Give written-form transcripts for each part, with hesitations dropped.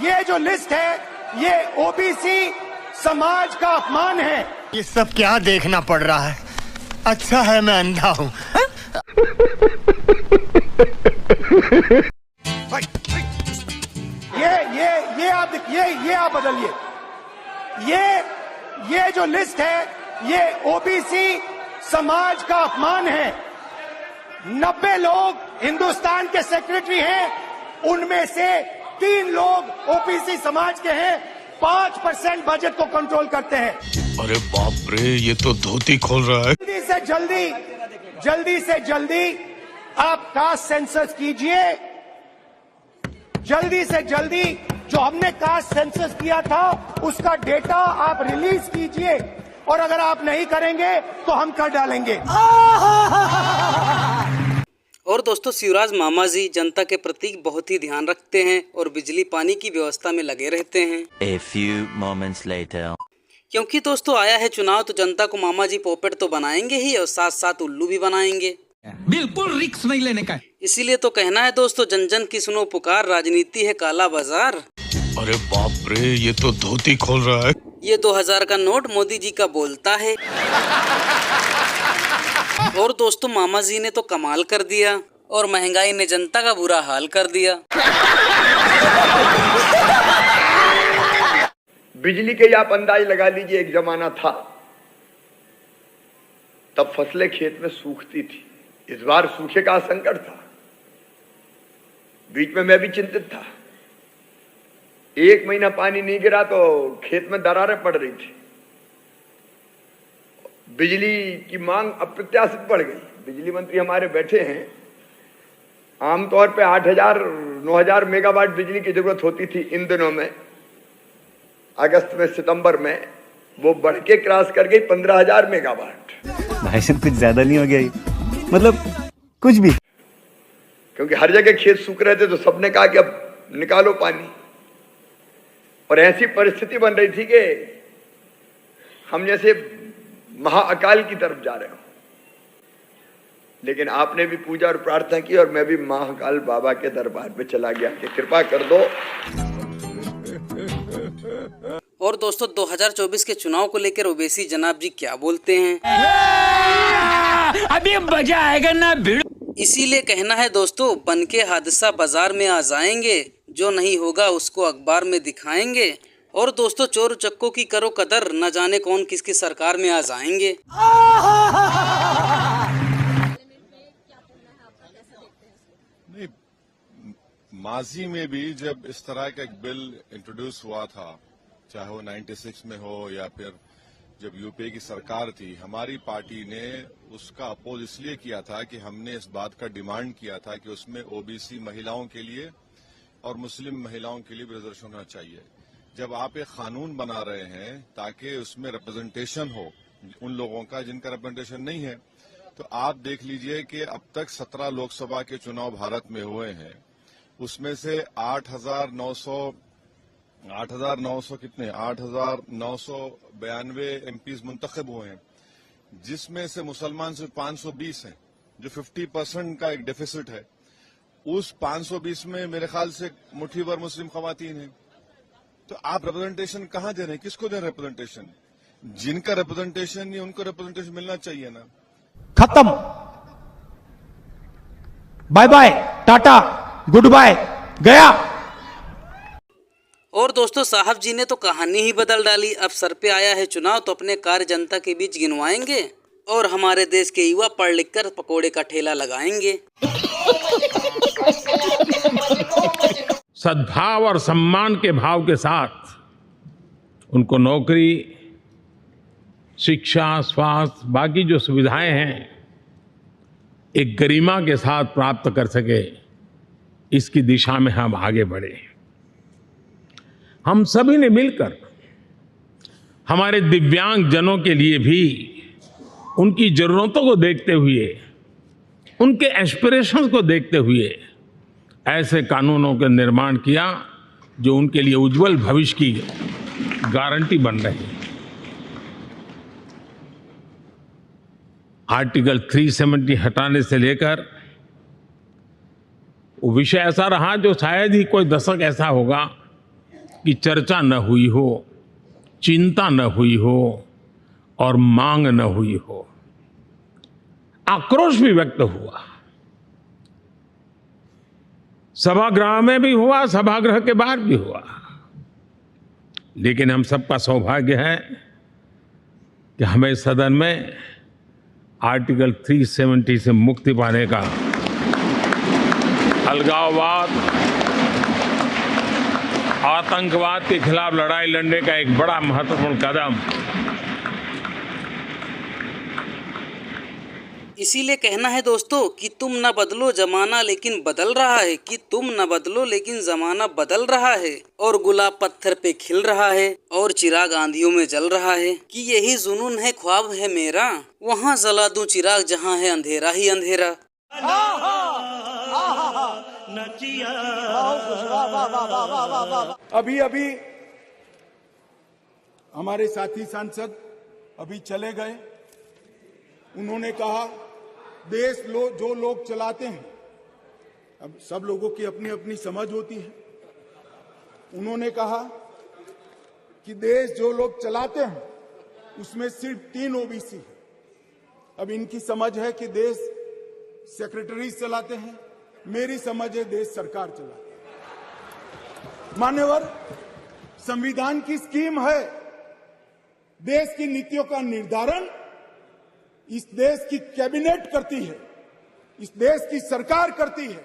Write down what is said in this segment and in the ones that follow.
ये जो लिस्ट है ये ओबीसी समाज का अपमान है। ये सब क्या देखना पड़ रहा है? अच्छा है मैं अंधा हूँ। ये आप बदलिए। ये जो लिस्ट है ये ओबीसी समाज का अपमान है। 90 लोग हिंदुस्तान के सेक्रेटरी हैं, उनमें से 3 लोग ओबीसी समाज के हैं। 5% बजट को कंट्रोल करते हैं। अरे बाप रे, ये तो धोती खोल रहा है। जल्दी से जल्दी आप कास्ट सेंसस कीजिए। जल्दी से जल्दी जो हमने कास्ट सेंसस किया था उसका डेटा आप रिलीज कीजिए, और अगर आप नहीं करेंगे तो हम कर डालेंगे। और दोस्तों, शिवराज मामा जी जनता के प्रति बहुत ही ध्यान रखते हैं और बिजली पानी की व्यवस्था में लगे रहते हैं। A few moments later. क्योंकि दोस्तों आया है चुनाव, तो जनता को मामा जी पोपेट तो बनाएंगे ही और साथ साथ उल्लू भी बनाएंगे। बिल्कुल रिस्क नहीं लेने का। इसीलिए तो कहना है दोस्तों, जन जन की सुनो पुकार, राजनीति है काला बाजार। अरे बाप रे, ये तो धोती खोल रहा है। ये 2000 का नोट मोदी जी का बोलता है। और दोस्तों, मामा जी ने तो कमाल कर दिया और महंगाई ने जनता का बुरा हाल कर दिया। बिजली के आप अंदाज लगा लीजिए, एक जमाना था तब फसलें खेत में सूखती थी। इस बार सूखे का संकट था। बीच में मैं भी चिंतित था। 1 महीना पानी नहीं गिरा तो खेत में दरारें पड़ रही थी। बिजली की मांग अप्रत्याशित बढ़ गई। बिजली मंत्री हमारे बैठे हैं। आमतौर पे 8,000-9,000 मेगावाट बिजली की जरूरत होती थी इन दिनों में। अगस्त में, सितंबर में वो बढ़ के क्रॉस कर गई 15,000 मेगावाट। भाई साहब कुछ ज्यादा नहीं हो गया? मतलब कुछ भी, क्योंकि हर जगह खेत सूख रहे थे तो सबने कहा कि अब निकालो पानी। और ऐसी परिस्थिति बन रही थी कि हम जैसे महाअकाल की तरफ जा रहे हो। लेकिन आपने भी पूजा और प्रार्थना की और मैं भी महाकाल बाबा के दरबार में चला गया कि कृपा कर दो। और दोस्तों, 2024 के चुनाव को लेकर ओवैसी जनाब जी क्या बोलते हैं? अभी मजा आएगा ना भिड़। इसीलिए कहना है दोस्तों, बन के हादसा बाजार में आ जाएंगे, जो नहीं होगा उसको अखबार में दिखाएंगे। और दोस्तों, चोर चक्कों की करो कदर, न जाने कौन किसकी सरकार में आ जाएंगे। नहीं, माजी में भी जब इस तरह का एक बिल इंट्रोड्यूस हुआ था, चाहे वो 96 में हो या फिर जब यूपीए की सरकार थी, हमारी पार्टी ने उसका अपोज इसलिए किया था कि हमने इस बात का डिमांड किया था कि उसमें ओबीसी महिलाओं के लिए और मुस्लिम महिलाओं के लिए भी रिजर्वेशन होना चाहिए। जब आप एक कानून बना रहे हैं ताकि उसमें रिप्रेजेंटेशन हो उन लोगों का जिनका रिप्रेजेंटेशन नहीं है, तो आप देख लीजिए कि अब तक 17 लोकसभा के चुनाव भारत में हुए हैं, उसमें से 8,992 एमपीज मुंतखब हुए हैं, जिसमें से मुसलमान सिर्फ 520 हैं, जो 50% का एक डेफिसिट है। उस 520 में मेरे ख्याल से मुट्ठी भर मुस्लिम खवातीन हैं। तो आप रिप्रेजेंटेशन कहाँ दे रहे हैं? किसको दे रहे हैं रिप्रेजेंटेशन? जिनका रिप्रेजेंटेशन नहीं, उनको रिप्रेजेंटेशन मिलना चाहिए ना। खत्म, bye bye, tata, good bye, गया। और दोस्तों, साहब जी ने तो कहानी ही बदल डाली। अब सर पे आया है चुनाव तो अपने कार्य जनता के बीच गिनवाएंगे और हमारे देश के युवा पढ़ लिख कर पकोड़े का ठेला लगाएंगे। सद्भाव और सम्मान के भाव के साथ उनको नौकरी, शिक्षा, स्वास्थ्य, बाकी जो सुविधाएं हैं एक गरिमा के साथ प्राप्त कर सके, इसकी दिशा में हम आगे बढ़े। हम सभी ने मिलकर हमारे दिव्यांग जनों के लिए भी उनकी जरूरतों को देखते हुए, उनके एस्पिरेशंस को देखते हुए ऐसे कानूनों का निर्माण किया जो उनके लिए उज्जवल भविष्य की गारंटी बन रहे हैं। आर्टिकल 370 हटाने से लेकर वो विषय ऐसा रहा जो शायद ही कोई दशक ऐसा होगा की चर्चा न हुई हो, चिंता न हुई हो और मांग न हुई हो। आक्रोश भी व्यक्त हुआ, सभागृह में भी हुआ, सभागृह के बाहर भी हुआ। लेकिन हम सबका सौभाग्य है कि हमें सदन में आर्टिकल 370 से मुक्ति पाने का, अलगाववाद, आतंकवाद के खिलाफ लड़ाई लड़ने का एक बड़ा महत्वपूर्ण कदम। इसीलिए कहना है दोस्तों कि तुम न बदलो जमाना लेकिन बदल रहा है, कि तुम न बदलो लेकिन जमाना बदल रहा है। और गुलाब पत्थर पे खिल रहा है और चिराग आंधियों में जल रहा है, कि यही जुनून है, ख्वाब है मेरा, वहाँ जला दूं चिराग जहाँ है अंधेरा ही अंधेरा। अभी अभी हमारे साथी सांसद अभी चले गए, उन्होंने कहा देश जो लोग चलाते हैं, अब सब लोगों की अपनी अपनी समझ होती है। उन्होंने कहा कि देश जो लोग चलाते हैं उसमें सिर्फ 3 ओबीसी है। अब इनकी समझ है कि देश सेक्रेटरी चलाते हैं, मेरी समझ है देश सरकार चलाती है। मान्यवर, संविधान की स्कीम है, देश की नीतियों का निर्धारण इस देश की कैबिनेट करती है, इस देश की सरकार करती है,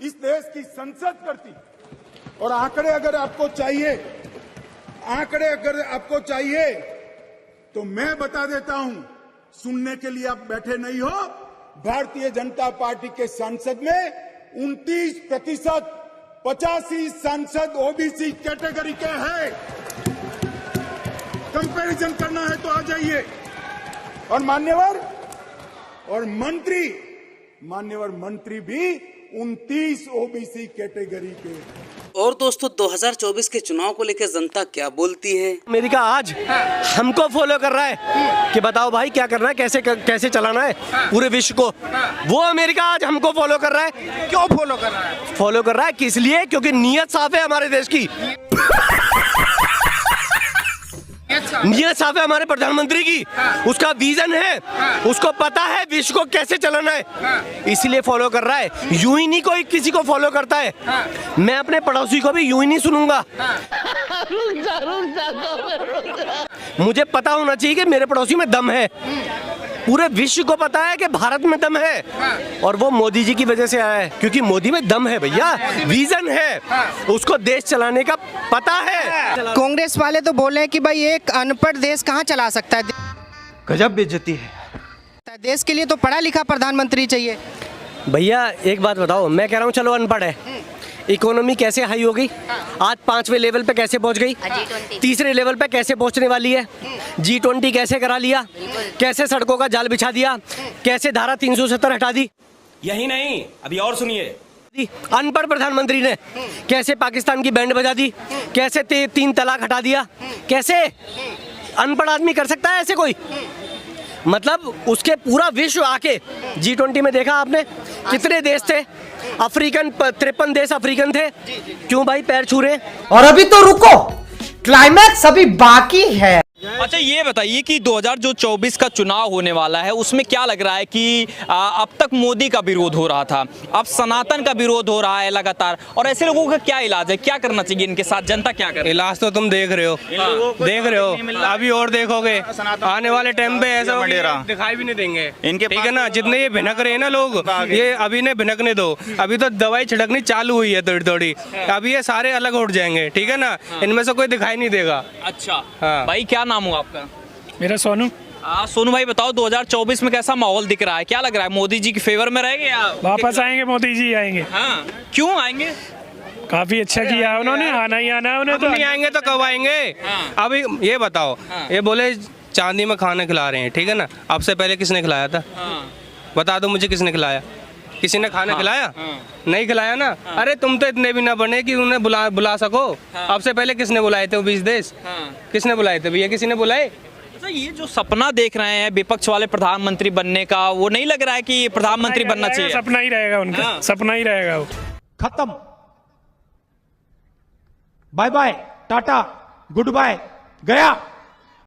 इस देश की संसद करती है। और आंकड़े अगर आपको चाहिए तो मैं बता देता हूं, सुनने के लिए आप बैठे नहीं हो। भारतीय जनता पार्टी के सांसद में 29%, 85 सांसद ओबीसी कैटेगरी के हैं। कंपैरिजन करना है तो आ जाइए। और मान्यवर मंत्री भी 29 ओबीसी कैटेगरी के। और दोस्तों 2024 के चुनाव को लेकर जनता क्या बोलती है? अमेरिका आज हमको फॉलो कर रहा है कि बताओ भाई क्या करना है, कैसे चलाना है पूरे विश्व को। वो अमेरिका आज हमको फॉलो कर रहा है। क्यों फॉलो कर रहा है? फॉलो कर रहा है किस लिए? क्योंकि नीयत साफ है हमारे देश की। नीयत साफ है हमारे प्रधानमंत्री की, उसका विजन है, उसको पता है विश्व को कैसे चलाना है, इसलिए फॉलो कर रहा है। यूं ही नहीं कोई किसी को फॉलो करता है। मैं अपने पड़ोसी को भी यूं ही नहीं सुनूंगा। मुझे पता होना चाहिए कि मेरे पड़ोसी में दम है। पूरे विश्व को पता है कि भारत में दम है, और वो मोदी जी की वजह से आया है, क्योंकि मोदी में दम है भैया, विजन है, उसको देश चलाने का पता है। कांग्रेस वाले तो बोले हैं कि भाई एक अनपढ़ देश कहाँ चला सकता है। गजब बेइज्जती है। देश के लिए तो पढ़ा लिखा प्रधानमंत्री चाहिए। भैया एक बात बताओ, मैं कह रहा हूँ चलो अनपढ़ है, इकोनॉमी कैसे हाई हो गई, आज 5वें लेवल पे कैसे पहुंच गई, 3रे लेवल पे कैसे पहुंचने वाली है, G20 कैसे करा लिया, कैसे सड़कों का जाल बिछा दिया, कैसे धारा 370 हटा दी। यही नहीं, अभी और सुनिए, अनपढ़ प्रधानमंत्री ने कैसे पाकिस्तान की बैंड बजा दी, कैसे 3 तलाक हटा दिया। कैसे अनपढ़ आदमी कर सकता है ऐसे कोई? मतलब उसके पूरा विश्व आके G20 में देखा आपने कितने देश थे, अफ्रीकन 53 देश अफ्रीकन थे। क्यों भाई पैर छू रहे? और अभी तो रुको, क्लाइमैक्स अभी बाकी है। अच्छा ये बताइए कि 2024 का चुनाव होने वाला है, उसमें क्या लग रहा है कि अब तक मोदी का विरोध हो रहा था, अब सनातन का विरोध हो रहा है लगातार, और ऐसे लोगों का क्या इलाज है, क्या करना चाहिए इनके साथ, जनता क्या करे? इलाज तो तुम देख रहे हो, अभी और देखोगे आने वाले टाइम पे ऐसा दिखाई भी नहीं देंगे इनके, ठीक है ना। जितने ये भिनक रहे हैं ना लोग, ये अभी ने भिनकने दो, अभी तो दवाई छिड़कनी चालू हुई है थोड़ी थोड़ी, अभी ये सारे अलग उठ जाएंगे, ठीक है ना। इनमें से कोई दिखाई नहीं देगा। अच्छा भाई क्या नाम हुआ आपका? मेरा सोनू। सोनू भाई बताओ 2024 में कैसा माहौल दिख रहा है, क्या लग रहा है, मोदी जी की फेवर में रहेंगे या वापस आएंगे? मोदी जी आएंगे। हाँ क्यों आएंगे? काफी अच्छा किया है उन्होंने, आना ही आना है उन्हें। तो नहीं आएंगे तो कब आएंगे? अभी ये बताओ, ये बोले चांदी में खाना खिला रहे हैं, ठीक है ना। अब से पहले किसने खिलाया था? बता दो मुझे, किसने खिलाया? किसी ने खाना खिलाया? नहीं खिलाया ना। अरे तुम तो इतने भी ना बने कि उन्हें बुला सको। अब से पहले किसने बुलाए थे वो 20 देश? किसने बुलाए थे भैया? किसी ने बुलाए? अच्छा ये जो सपना देख रहे हैं विपक्ष वाले प्रधानमंत्री बनने का, वो नहीं लग रहा है कि प्रधानमंत्री बनना चाहिए? सपना ही रहेगा उनका, सपना ही रहेगा वो। खत्म, bye bye. Tata, good bye, गया।